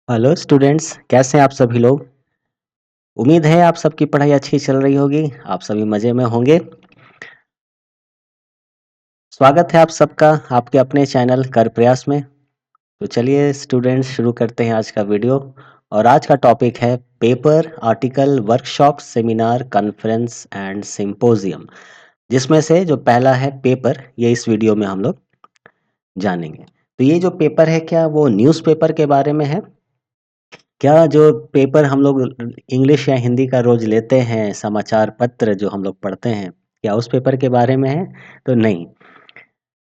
Hello students, कैसे हैं आप सभी लोग। उम्मीद है आप सबकी पढ़ाई अच्छी चल रही होगी, आप सभी मज़े में होंगे। स्वागत है आप सबका आपके अपने चैनल कर प्रयास में। तो चलिए स्टूडेंट्स, शुरू करते हैं आज का वीडियो। और आज का टॉपिक है paper, article, workshop, seminar, conference and symposium. जिसमें से जो पहला है पेपर, ये इस वीडियो में हम लोग जानेंगे। तो ये जो पेपर है, क्या वो न्यूज़पेपर के बारे में है? क्या जो पेपर हम लोग इंग्लिश या हिंदी का रोज लेते हैं, समाचार पत्र जो हम लोग पढ़ते हैं, क्या उस पेपर के बारे में है? तो नहीं,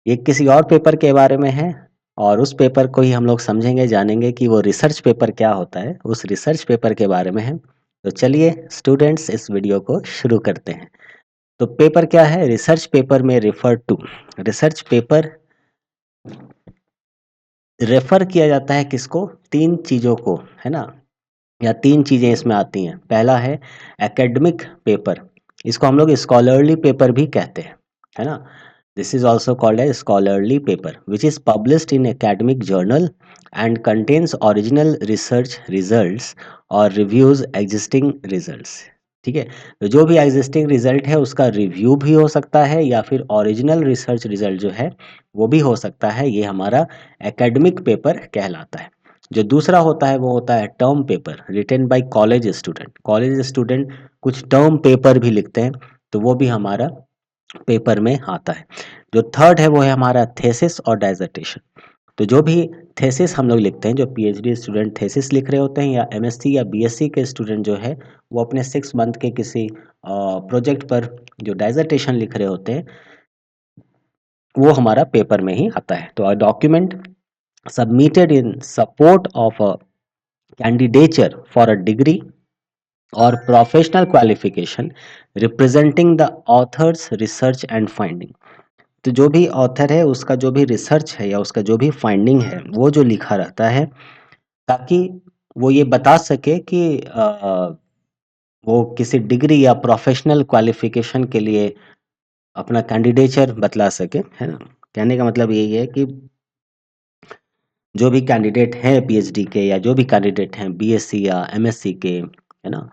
ये किसी और पेपर के बारे में है। और उस पेपर को ही हम लोग समझेंगे, जानेंगे कि वो रिसर्च पेपर क्या होता है, उस रिसर्च पेपर के बारे में है। तो चलिए स्टूडेंट्स, इस वीडियो को शुरू करते हैं। तो पेपर क्या है? रिसर्च पेपर में refer to, research paper refer किया जाता है किसको? तीन चीज़ों को, है ना, या तीन चीज़ें इसमें आती हैं। पहला है एकेडमिक पेपर, इसको हम लोग स्कॉलरली पेपर भी कहते हैं, है ना। This is also called a scholarly paper which is published in academic journal and contains original research results और रिव्यूज एग्जिस्टिंग रिजल्ट्स। ठीक है, तो जो भी एग्जिस्टिंग रिजल्ट है उसका रिव्यू भी हो सकता है, या फिर ओरिजिनल रिसर्च रिजल्ट जो है वो भी हो सकता है। ये हमारा एकेडमिक पेपर कहलाता है। जो दूसरा होता है वो होता है term paper, written by college student. College student कुछ टर्म पेपर भी लिखते हैं, तो वो भी हमारा पेपर में आता है। जो थर्ड है वो है हमारा थेसिस और डाइजर्टेशन। तो जो भी थेसिस हम लोग लिखते हैं, जो पीएचडी स्टूडेंट थेसिस लिख रहे होते हैं, या एमएससी या बीएससी के स्टूडेंट जो है वो अपने 6 मंथ के किसी प्रोजेक्ट पर जो डाइजर्टेशन लिख रहे होते हैं, वो हमारा पेपर में ही आता है। तो document submitted in support of a candidature for a degree or professional qualification representing the author's research and finding। तो जो भी ऑथर है उसका जो भी रिसर्च है या उसका जो भी फाइंडिंग है वो जो लिखा रहता है, ताकि वो ये बता सके कि वो किसी डिग्री या प्रोफेशनल क्वालिफिकेशन के लिए अपना कैंडिडेचर बतला सके, है ना। कहने का मतलब यही है कि जो भी कैंडिडेट हैं पीएचडी के, या जो भी कैंडिडेट हैं बीएससी या एमएससी के, है ना,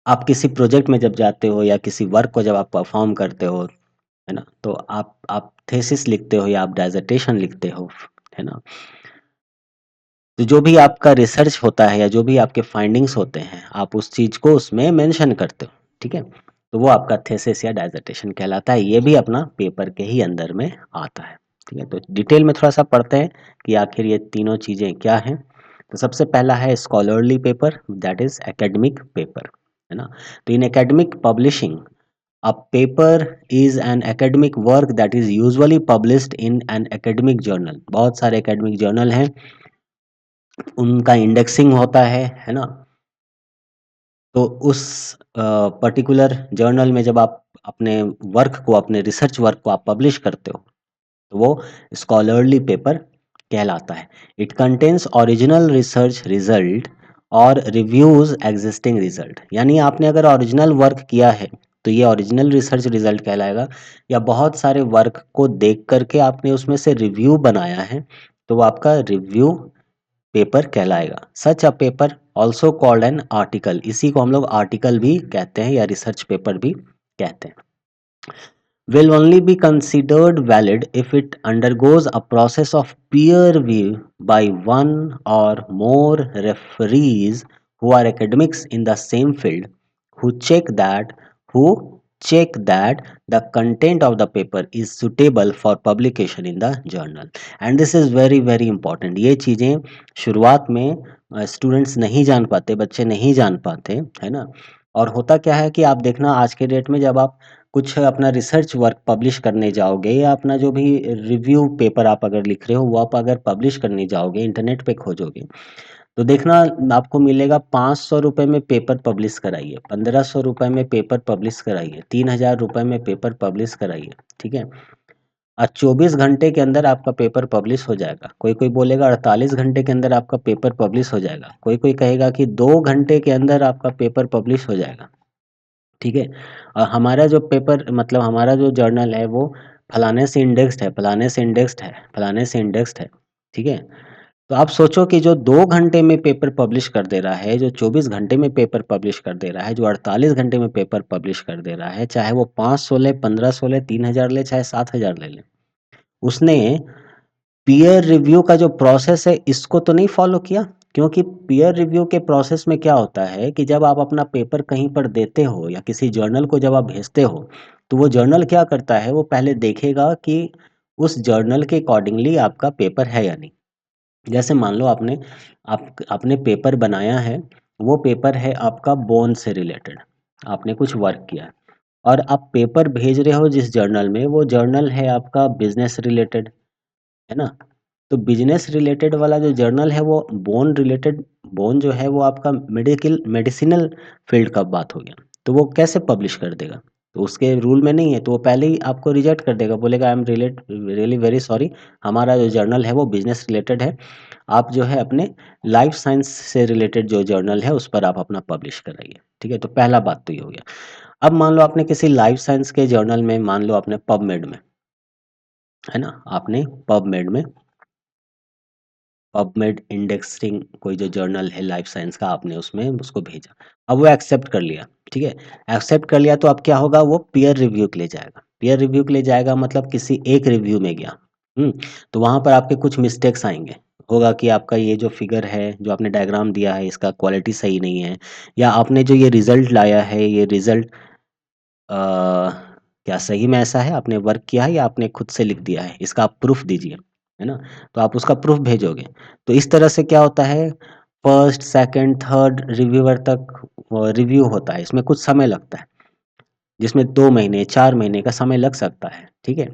आप किसी प्रोजेक्ट में जब जाते हो या किसी वर्क को जब आप परफॉर्म करते हो, है ना, तो आप थेसिस लिखते हो या आप डाइजर्टेशन लिखते हो, है ना। तो जो भी आपका रिसर्च होता है या जो भी आपके फाइंडिंग्स होते हैं, आप उस चीज़ को उसमें मेंशन करते हो, ठीक है। तो वो आपका थेसिस या डाइजर्टेशन कहलाता है। ये भी अपना पेपर के ही अंदर में आता है, ठीक है। तो डिटेल में थोड़ा सा पढ़ते हैं कि आखिर ये तीनों चीज़ें क्या हैं। तो सबसे पहला है scholarly paper, that is academic paper, है ना। तो इन academic publishing, a paper is an academic work that is usually published in an academic journal। बहुत सारे academic journal हैं, उनका इंडेक्सिंग होता है ना। तो उस पर्टिकुलर जर्नल में जब आप अपने वर्क को, अपने रिसर्च वर्क को आप पब्लिश करते हो, तो वो स्कॉलरली पेपर कहलाता है। It contains original research result और रिव्यूज एग्जिस्टिंग रिजल्ट। यानी आपने अगर ओरिजिनल वर्क किया है तो ये ओरिजिनल रिसर्च रिजल्ट कहलाएगा, या बहुत सारे वर्क को देख करके आपने उसमें से रिव्यू बनाया है, तो वो आपका रिव्यू पेपर कहलाएगा। Such a paper also called an article, इसी को हम लोग आर्टिकल भी कहते हैं या रिसर्च पेपर भी कहते हैं। Will only be considered valid if it undergoes a process of peer review by one or more referees who are academics in the same field, who check that who check that the content of the paper is suitable for publication in the journal। And this is very very important। ये चीज़ें शुरुआत में students नहीं जान पाते, बच्चे नहीं जान पाते, है ना। और होता क्या है कि आप देखना, आज के डेट में जब आप कुछ अपना रिसर्च वर्क पब्लिश करने जाओगे, या अपना जो भी रिव्यू पेपर आप अगर लिख रहे हो वो आप अगर पब्लिश करने जाओगे, इंटरनेट पे खोजोगे, तो देखना आपको मिलेगा 500 रुपये में पेपर पब्लिश कराइए, 1500 रुपये में पेपर पब्लिश कराइए, 3000 रुपये में पेपर पब्लिश कराइए, ठीक है। और 24 घंटे के अंदर आपका पेपर पब्लिश हो जाएगा। कोई कोई बोलेगा 48 घंटे के अंदर आपका पेपर पब्लिश हो जाएगा, कोई कोई कहेगा कि 2 घंटे के अंदर आपका पेपर पब्लिश हो जाएगा, ठीक है। और हमारा जो पेपर, मतलब हमारा जो जर्नल है वो फलाने से इंडेक्स्ड है, फलाने से इंडेक्स्ड है, फलाने से इंडेक्स्ड है, ठीक है। तो आप सोचो कि जो 2 घंटे में पेपर पब्लिश कर दे रहा है, जो 24 घंटे में पेपर पब्लिश कर दे रहा है, जो 48 घंटे में पेपर पब्लिश कर दे रहा है, चाहे वो 500 ले, 1500 ले, 3000 ले, चाहे 7000 ले ले, उसने पीयर रिव्यू का जो प्रोसेस है इसको तो नहीं फॉलो किया। क्योंकि पीयर रिव्यू के प्रोसेस में क्या होता है कि जब आप अपना पेपर कहीं पर देते हो या किसी जर्नल को जब आप भेजते हो, तो वो जर्नल क्या करता है, वो पहले देखेगा कि उस जर्नल के अकॉर्डिंगली आपका पेपर है या नहीं। जैसे मान लो आपने पेपर बनाया है, वो पेपर है आपका बोन से रिलेटेड, आपने कुछ वर्क किया है और आप पेपर भेज रहे हो जिस जर्नल में, वो जर्नल है आपका बिजनेस रिलेटेड, है ना? तो बिजनेस रिलेटेड वाला जो जर्नल है वो बोन रिलेटेड, बोन जो है वो आपका मेडिसिनल फील्ड का बात हो गया, तो वो कैसे पब्लिश कर देगा? तो उसके रूल में नहीं है, तो वो पहले ही आपको रिजेक्ट कर देगा, बोलेगा I am really very sorry, हमारा जो जर्नल है वो बिजनेस रिलेटेड है, आप जो है अपने लाइफ साइंस से रिलेटेड जो जर्नल है उस पर आप अपना पब्लिश कराइए। ठीक है, तो पहला बात तो ये हो गया। अब मान लो आपने किसी लाइफ साइंस के जर्नल में, मान लो आपने पबमेड में, है ना, आपने पबमेड में, पबमेड इंडेक्सिंग कोई जो जर्नल है लाइफ साइंस का, आपने उसमें उसको भेजा, अब वो एक्सेप्ट कर लिया। ठीक है, एक्सेप्ट कर लिया तो अब क्या होगा, वो पीयर रिव्यू के लिए जाएगा, पीयर रिव्यू के लिए जाएगा मतलब किसी एक रिव्यू में गया। हम्म, तो वहां पर आपके कुछ मिस्टेक्स आएंगे, होगा कि आपका ये जो फिगर है, जो आपने डायग्राम दिया है, इसका क्वालिटी सही नहीं है, या आपने जो ये रिजल्ट लाया है, ये रिजल्ट क्या सही में ऐसा है, आपने वर्क किया है या आपने खुद से लिख दिया है, इसका आप प्रूफ दीजिए, है ना? तो आप उसका प्रूफ भेजोगे। तो इस तरह से क्या होता है, फर्स्ट सेकंड थर्ड रिव्यूअर तक रिव्यू होता है, इसमें कुछ समय लगता है, जिसमें 2 महीने 4 महीने का समय लग सकता है। ठीक है,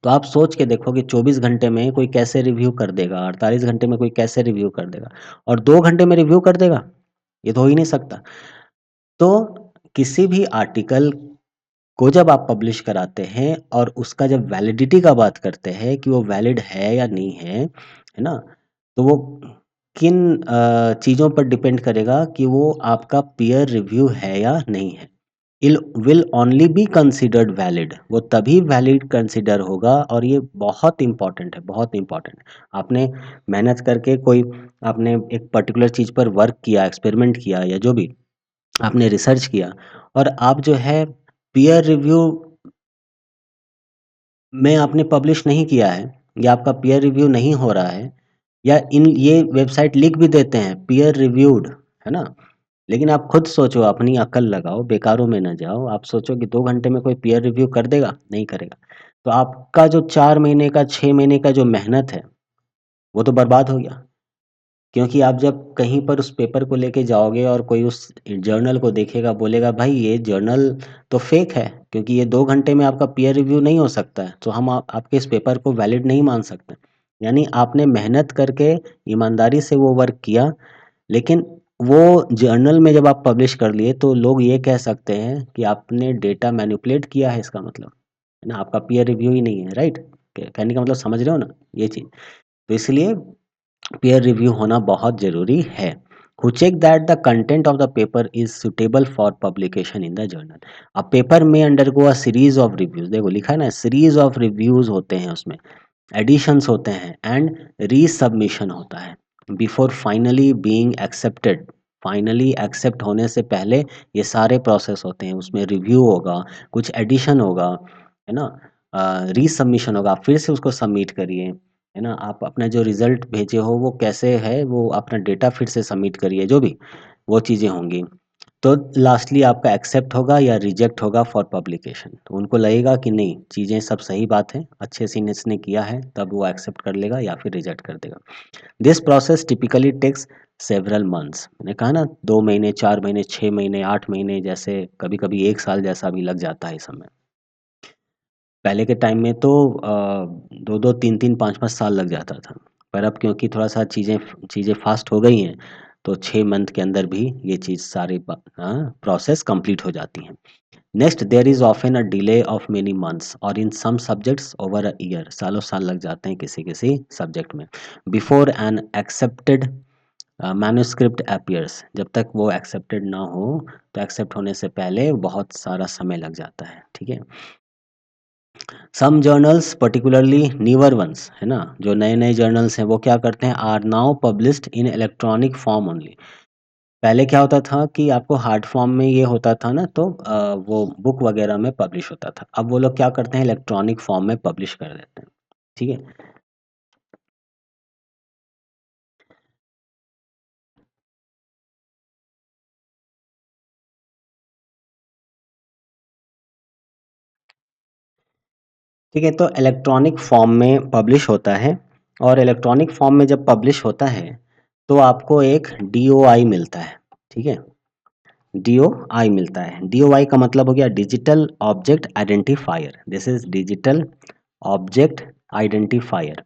तो आप सोच के देखो कि 24 घंटे में कोई कैसे रिव्यू कर देगा, 48 घंटे में कोई कैसे रिव्यू कर देगा, और 2 घंटे में रिव्यू कर देगा, ये तो हो ही नहीं सकता। तो किसी भी आर्टिकल को जब आप पब्लिश कराते हैं और उसका जब वैलिडिटी का बात करते हैं कि वो वैलिड है या नहीं है ना? तो वो किन चीज़ों पर डिपेंड करेगा कि वो आपका पीयर रिव्यू है या नहीं है। It'll will only be considered valid, वो तभी वैलिड कंसिडर होगा, और ये बहुत इम्पोर्टेंट है, बहुत इम्पोर्टेंट। आपने मेहनत करके कोई, आपने एक पर्टिकुलर चीज़ पर वर्क किया, एक्सपेरिमेंट किया या जो भी आपने रिसर्च किया, और आप जो है पीयर रिव्यू में आपने पब्लिश नहीं किया है, या आपका पीयर रिव्यू नहीं हो रहा है, या इन ये वेबसाइट लिख भी देते हैं पीयर रिव्यूड, है ना? लेकिन आप खुद सोचो, अपनी अकल लगाओ, बेकारों में ना जाओ, आप सोचो कि 2 घंटे में कोई पीयर रिव्यू कर देगा? नहीं करेगा। तो आपका जो 4 महीने का 6 महीने का जो मेहनत है, वो तो बर्बाद हो गया। क्योंकि आप जब कहीं पर उस पेपर को लेके जाओगे और कोई उस जर्नल को देखेगा, बोलेगा भाई ये जर्नल तो फेक है, क्योंकि ये 2 घंटे में आपका पीयर रिव्यू नहीं हो सकता है, तो हम आपके इस पेपर को वैलिड नहीं मान सकते। यानी आपने मेहनत करके ईमानदारी से वो वर्क किया, लेकिन वो जर्नल में जब आप पब्लिश कर लिए तो लोग ये कह सकते हैं कि आपने डेटा मैनिपुलेट किया है, इसका मतलब, है ना, आपका पीयर रिव्यू ही नहीं है, राइट? कहने का मतलब समझ रहे हो ना ये चीज़? तो इसलिए peer review होना बहुत जरूरी है। Who check that the content of the paper is suitable for publication in the journal. अब पेपर में undergo a series of reviews, देखो लिखा है ना, series of reviews होते हैं उसमें, एडिशंस होते हैं एंड रीसबमिशन होता है, before finally being accepted. Finally accept होने से पहले ये सारे प्रोसेस होते हैं, उसमें रिव्यू होगा, कुछ एडिशन होगा, है ना, रीसबमिशन होगा, आप फिर से उसको सबमिट करिए, है ना, आप अपना जो रिजल्ट भेजे हो वो कैसे है, वो अपना डेटा फिर से सबमिट करिए, जो भी वो चीज़ें होंगी। तो लास्टली आपका एक्सेप्ट होगा या रिजेक्ट होगा फॉर पब्लिकेशन, तो उनको लगेगा कि नहीं चीज़ें सब सही बात है, अच्छे से इसने किया है, तब वो एक्सेप्ट कर लेगा या फिर रिजेक्ट कर देगा। This process typically takes several months, मैंने कहा ना 2 महीने 4 महीने 6 महीने 8 महीने, जैसे कभी कभी 1 साल जैसा भी लग जाता है इस समय। पहले के टाइम में तो 2-2 3-3 5-5 साल लग जाता था, पर अब क्योंकि थोड़ा सा चीज़ें चीज़ें फास्ट हो गई हैं, तो 6 मंथ के अंदर भी ये चीज़ सारी प्रोसेस कंप्लीट हो जाती हैं। Next, there is often a delay of many months और in some subjects over a year, सालों साल लग जाते हैं किसी किसी सब्जेक्ट में, before an accepted manuscript appears, जब तक वो एक्सेप्टेड ना हो, तो एक्सेप्ट होने से पहले बहुत सारा समय लग जाता है। ठीक है, सम जर्नल्स पर्टिकुलरली न्यूअर वंस, है ना, जो नए नए जर्नल्स हैं वो क्या करते हैं, are now published in electronic form only. पहले क्या होता था कि आपको हार्ड फॉर्म में ये होता था ना, तो वो बुक वगैरह में पब्लिश होता था। अब वो लोग क्या करते हैं, इलेक्ट्रॉनिक फॉर्म में पब्लिश कर देते हैं। ठीक है। ठीक है, तो इलेक्ट्रॉनिक फॉर्म में पब्लिश होता है, और इलेक्ट्रॉनिक फॉर्म में जब पब्लिश होता है तो आपको एक डीओआई मिलता है। ठीक है, डीओआई मिलता है। डीओआई का मतलब हो गया digital object identifier, this is digital object identifier.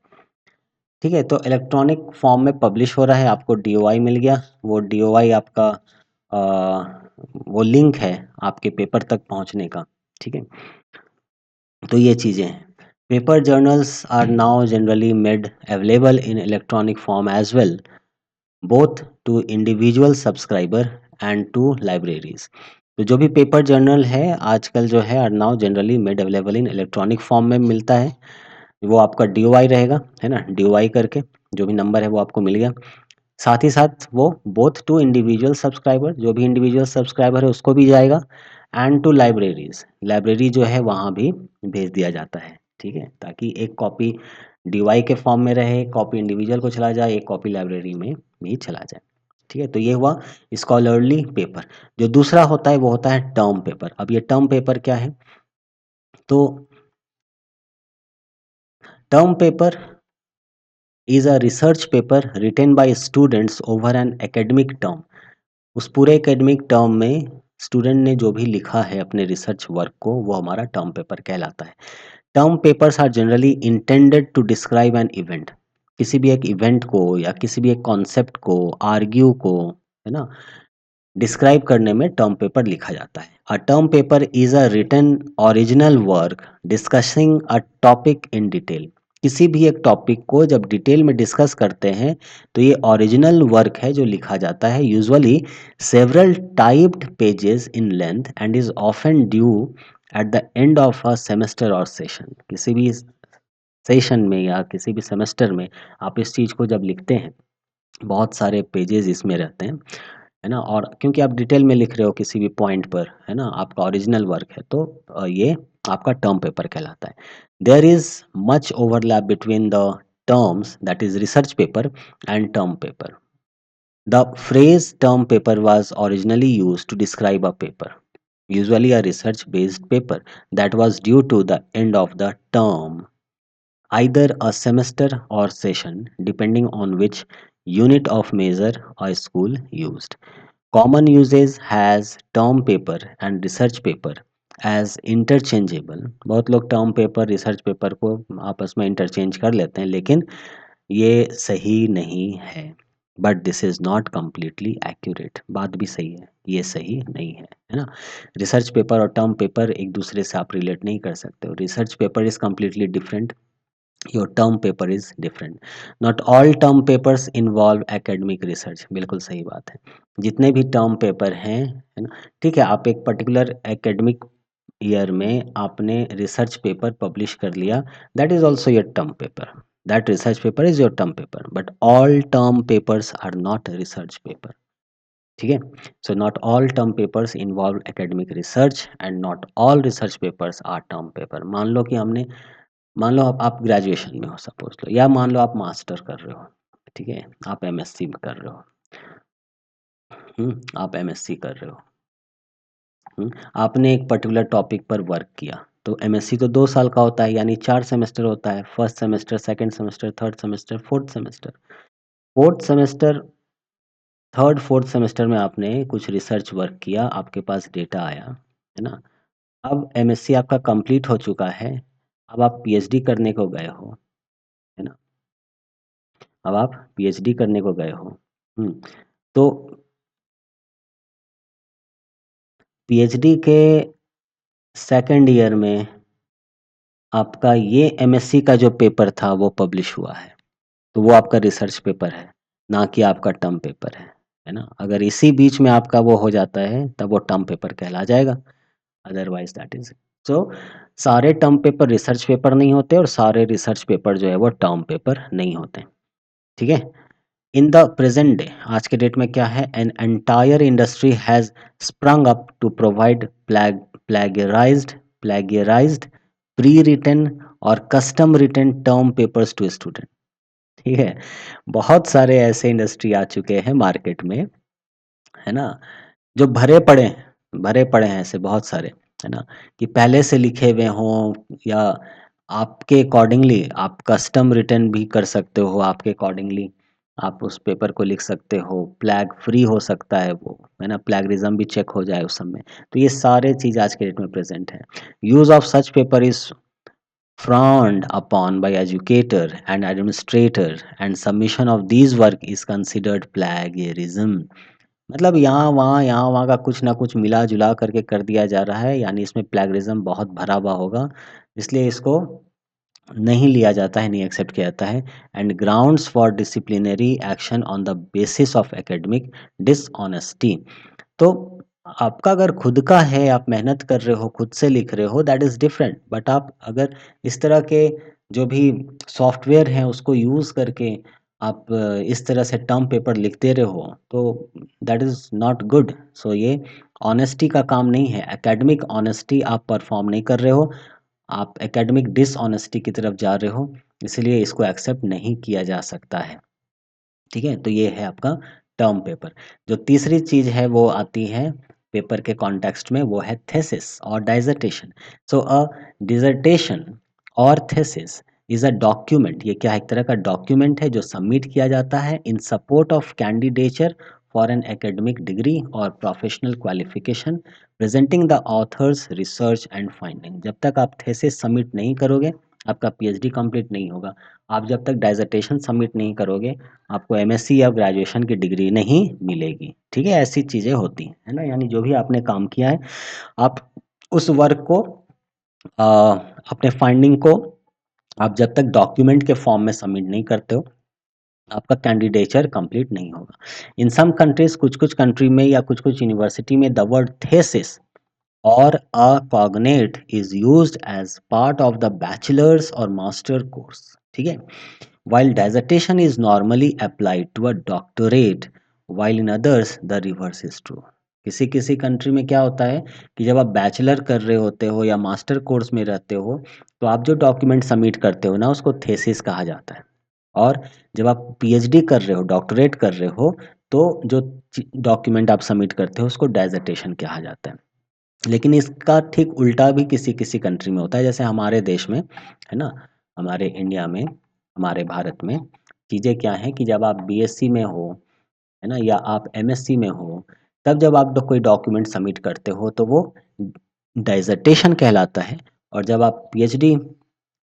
ठीक है, तो इलेक्ट्रॉनिक फॉर्म में पब्लिश हो रहा है, आपको डीओआई मिल गया। वो डीओआई आपका अ, वो लिंक है आपके पेपर तक पहुंचने का। ठीक है, तो ये चीज़ें हैं। Paper journals are now generally made available in electronic form as well, both to individual subscriber and to libraries. तो जो भी पेपर जर्नल है आजकल जो है, are now generally made available in electronic form में मिलता है। वो आपका डीओआई रहेगा, है ना, डीओआई करके जो भी नंबर है वो आपको मिल गया। साथ ही साथ वो बोथ टू इंडिविजुअल सब्सक्राइबर, जो भी इंडिविजुअल सब्सक्राइबर है उसको भी जाएगा, एंड टू लाइब्रेरीज, लाइब्रेरी जो है वहाँ भी भेज दिया जाता है। ठीक है, ताकि एक कॉपी डीवाई के फॉर्म में रहे, एक कॉपी इंडिविजुअल को चला जाए, एक कॉपी लाइब्रेरी में भी चला जाए। ठीक है, तो ये हुआ स्कॉलरली पेपर। जो दूसरा होता है वो होता है टर्म पेपर। अब ये टर्म पेपर क्या है, तो term paper is a research paper written by students over an academic term. उस पूरे एकेडमिक टर्म में स्टूडेंट ने जो भी लिखा है अपने रिसर्च वर्क को, वो हमारा टर्म पेपर कहलाता है। Term papers are generally intended to describe an event, किसी भी एक इवेंट को या किसी भी एक कॉन्सेप्ट को, आर्ग्यू को, है ना, डिस्क्राइब करने में टर्म पेपर लिखा जाता है। A term paper is a written original work discussing a topic in detail. किसी भी एक टॉपिक को जब डिटेल में डिस्कस करते हैं तो ये ओरिजिनल वर्क है जो लिखा जाता है, usually several typed pages in length and is often due at the end of a semester और सेशन। किसी भी सेशन में या किसी भी सेमेस्टर में आप इस चीज़ को जब लिखते हैं, बहुत सारे पेजेस इसमें रहते हैं, है ना, और क्योंकि आप डिटेल में लिख रहे हो किसी भी पॉइंट पर, है ना, आपका ओरिजिनल वर्क है, तो ये आपका टर्म पेपर कहलाता है। There is much overlap between the terms, that is research paper and term paper. The phrase term paper was originally used to describe a paper, usually a research based paper, that was due to the end of the term, either a semester or session, depending on which unit of measure a school used. Common usage has term paper and research paper as interchangeable. बहुत लोग term paper research paper को आपस में interchange कर लेते हैं, लेकिन ये सही नहीं है। But this is not completely accurate, बात भी सही है, ये सही नहीं है ना। रिसर्च पेपर और टर्म पेपर एक दूसरे से आप रिलेट नहीं कर सकते हो। Research paper is completely different, your term paper is different. Not all term papers involve academic research, बिल्कुल सही बात है। जितने भी टर्म पेपर हैं, है ना, ठीक है, आप एक पर्टिकुलर एकेडमिक ईयर में आपने रिसर्च पेपर पब्लिश कर लिया, that is also your term paper, that research paper is your term paper, but all term papers are not research paper. ठीक है, so not all term papers involve academic research and not all research papers are term paper. मान लो कि हमने, मान लो आप graduation में हो सपोज लो, या मान लो आप मास्टर कर रहे हो, ठीक है, आप एमएससी में कर रहे हो, आप एमएससी कर रहे हो, आपने एक पर्टिकुलर टॉपिक पर वर्क किया, तो एमएससी तो 2 साल का होता है, यानी 4 सेमेस्टर होता है, first semester, second semester, third semester, fourth semester. Fourth semester, third fourth semester में आपने कुछ रिसर्च वर्क किया, आपके पास डेटा आया, है ना। अब एमएससी आपका कंप्लीट हो चुका है, अब आप पीएचडी करने को गए हो, है ना, अब आप पीएचडी करने को गए हो। तो पीएचडी के सेकंड ईयर में आपका ये एमएससी का जो पेपर था वो पब्लिश हुआ है, तो वो आपका रिसर्च पेपर है, ना कि आपका टर्म पेपर है ना। अगर इसी बीच में आपका वो हो जाता है तब वो टर्म पेपर कहला जाएगा, अदरवाइज दैट इज सो सारे टर्म पेपर रिसर्च पेपर नहीं होते और सारे रिसर्च पेपर जो है वो टर्म पेपर नहीं होते, ठीक है। इन द प्रेजेंट डे, आज के डेट में क्या है, an entire industry has sprung up to provide plagiarised plagiarised pre written और custom written term papers to student, ठीक है। बहुत सारे ऐसे इंडस्ट्री आ चुके हैं मार्केट में, है ना, जो भरे पड़े हैं ऐसे बहुत सारे, है ना, कि पहले से लिखे हुए हों, या आपके अकॉर्डिंगली आप कस्टम रिटर्न भी कर सकते हो, आपके अकॉर्डिंगली आप उस पेपर को लिख सकते हो, प्लैग फ्री हो सकता है वो, है ना, प्लैगरिज्म भी चेक हो जाए उस समय। तो ये सारे चीज़ आज के डेट में प्रेजेंट है। Use of such paper is frowned upon by educator and administrator, and submission of these work is considered plagiarism। मतलब यहाँ वहाँ का कुछ ना कुछ मिला जुला करके कर दिया जा रहा है, यानी इसमें प्लेगरिज्म बहुत भरा हुआ होगा, इसलिए इसको नहीं लिया जाता है, नहीं एक्सेप्ट किया जाता है। And grounds for disciplinary action on the basis of academic dishonesty. तो आपका अगर खुद का है, आप मेहनत कर रहे हो, खुद से लिख रहे हो, दैट इज़ डिफरेंट, बट आप अगर इस तरह के जो भी सॉफ्टवेयर हैं उसको यूज़ करके आप इस तरह से टर्म पेपर लिखते रहे हो, तो दैट इज़ नॉट गुड। सो ये ऑनेस्टी का काम नहीं है, एकेडमिक ऑनेस्टी आप परफॉर्म नहीं कर रहे हो, आप एकेडमिक डिसऑनेस्टी की तरफ जा रहे हो, इसलिए इसको एक्सेप्ट नहीं किया जा सकता है, ठीक है। तो ये है आपका टर्म पेपर। जो तीसरी चीज़ है वो आती है पेपर के कॉन्टेक्स्ट में, वो है थेसिस और डाइजर्टेशन। सो अ डिजर्टेशन और थेसिस इज अ डॉक्यूमेंट, ये क्या है, एक तरह का डॉक्यूमेंट है जो सबमिट किया जाता है in support of candidature for an academic degree और professional qualification, presenting the author's research and finding. जब तक आप थेसिस सबमिट नहीं करोगे, आपका पीएचडी कंप्लीट नहीं होगा। आप जब तक डाइजर्टेशन सबमिट नहीं करोगे, आपको एमएससी या ग्रेजुएशन की डिग्री नहीं मिलेगी, ठीक है। ऐसी चीज़ें होती हैं, है ना, यानी जो भी आपने काम किया है, आप उस वर्क को अपने फाइंडिंग को आप जब तक डॉक्यूमेंट के फॉर्म में सबमिट नहीं करते हो, आपका कैंडिडेचर कंप्लीट नहीं होगा। इन सम कंट्रीज, कुछ कुछ कंट्री में या कुछ कुछ यूनिवर्सिटी में, the word thesis or a cognate is used as part of the bachelor's or master course, ठीक है। While dissertation is normally applied to a doctorate, while in others the reverse is true। किसी किसी country में क्या होता है कि जब आप बैचलर कर रहे होते हो या मास्टर कोर्स में रहते हो, तो आप जो डॉक्यूमेंट सबमिट करते हो ना, उसको थेसिस कहा जाता है। और जब आप पीएचडी कर रहे हो, डॉक्टरेट कर रहे हो, तो जो डॉक्यूमेंट आप सबमिट करते हो उसको डाइजर्टेशन कहा जाता है। लेकिन इसका ठीक उल्टा भी किसी किसी कंट्री में होता है, जैसे हमारे देश में, है ना, हमारे इंडिया में, हमारे भारत में चीज़ें क्या हैं कि जब आप बीएससी में हो, है ना, या आप एमएससी में हो, तब जब आप कोई डॉक्यूमेंट सबमिट करते हो तो वो डाइजर्टेशन कहलाता है, और जब आप पीएचडी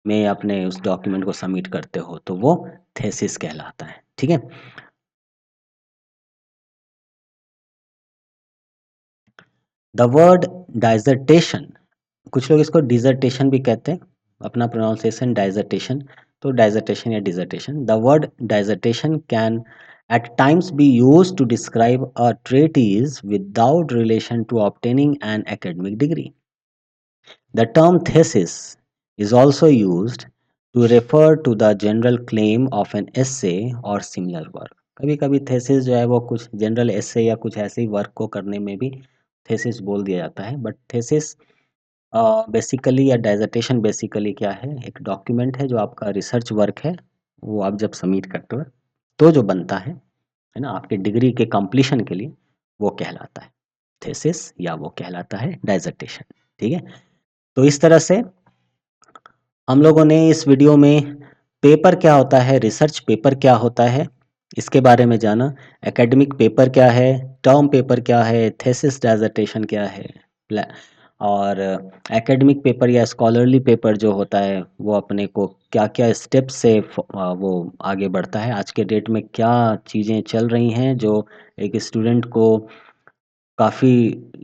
में अपने उस डॉक्यूमेंट को सबमिट करते हो तो वो थेसिस कहलाता है, ठीक है। द वर्ड डाइजर्टेशन, कुछ लोग इसको डिजर्टेशन भी कहते हैं, अपना प्रोनाउंसिएशन डाइजर्टेशन, तो डाइजर्टेशन या dissertation. The word dissertation can at times be used to describe a treatise without relation to obtaining an academic degree. The term thesis is also used to refer to the general claim of an essay or similar work। कभी कभी thesis जो है वो कुछ general एसे या कुछ ऐसे ही work को करने में भी थेसिस बोल दिया जाता है, बट थेसिस बेसिकली या डाइजर्टेशन बेसिकली क्या है, एक डॉक्यूमेंट है जो आपका रिसर्च वर्क है, वो आप जब सबमिट करते हो तो जो बनता है ना, आपके डिग्री के कंप्लीशन के लिए, वो कहलाता है थेसिस या वो कहलाता है डाइजर्टेशन, ठीक है। तो इस तरह से हम लोगों ने इस वीडियो में पेपर क्या होता है, रिसर्च पेपर क्या होता है, इसके बारे में जाना। एकेडमिक पेपर क्या है, टर्म पेपर क्या है, थेसिस डाइजर्टेशन क्या है, और एकेडमिक पेपर या स्कॉलरली पेपर जो होता है वो अपने को क्या क्या स्टेप से वो आगे बढ़ता है, आज के डेट में क्या चीज़ें चल रही हैं जो एक स्टूडेंट को काफ़ी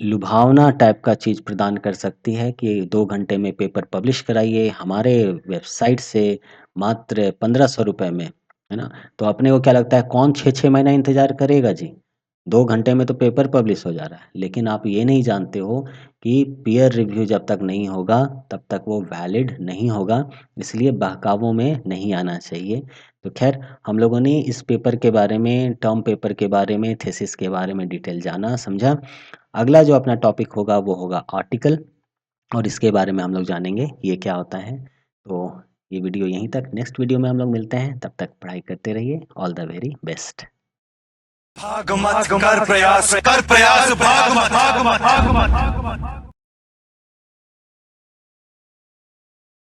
लुभावना टाइप का चीज़ प्रदान कर सकती है कि 2 घंटे में पेपर पब्लिश कराइए हमारे वेबसाइट से, मात्र 1500 रुपए में, है ना? तो अपने को क्या लगता है, कौन 6-6 महीना इंतज़ार करेगा जी? 2 घंटे में तो पेपर पब्लिश हो जा रहा है, लेकिन आप ये नहीं जानते हो कि पीयर रिव्यू जब तक नहीं होगा, तब तक वो वैलिड नहीं होगा, इसलिए बहकावों में नहीं आना चाहिए। तो ख़ैर हम लोगों ने इस पेपर के बारे में, टर्म पेपर के बारे में, थीसिस के बारे में डिटेल जाना, समझा। अगला जो अपना टॉपिक होगा वो होगा आर्टिकल, और इसके बारे में हम लोग जानेंगे ये क्या होता है। तो ये वीडियो यहीं तक, नेक्स्ट वीडियो में हम लोग मिलते हैं, तब तक पढ़ाई करते रहिए। All the very best. भाग मत कर प्रयास, भाग मत, भाग मत।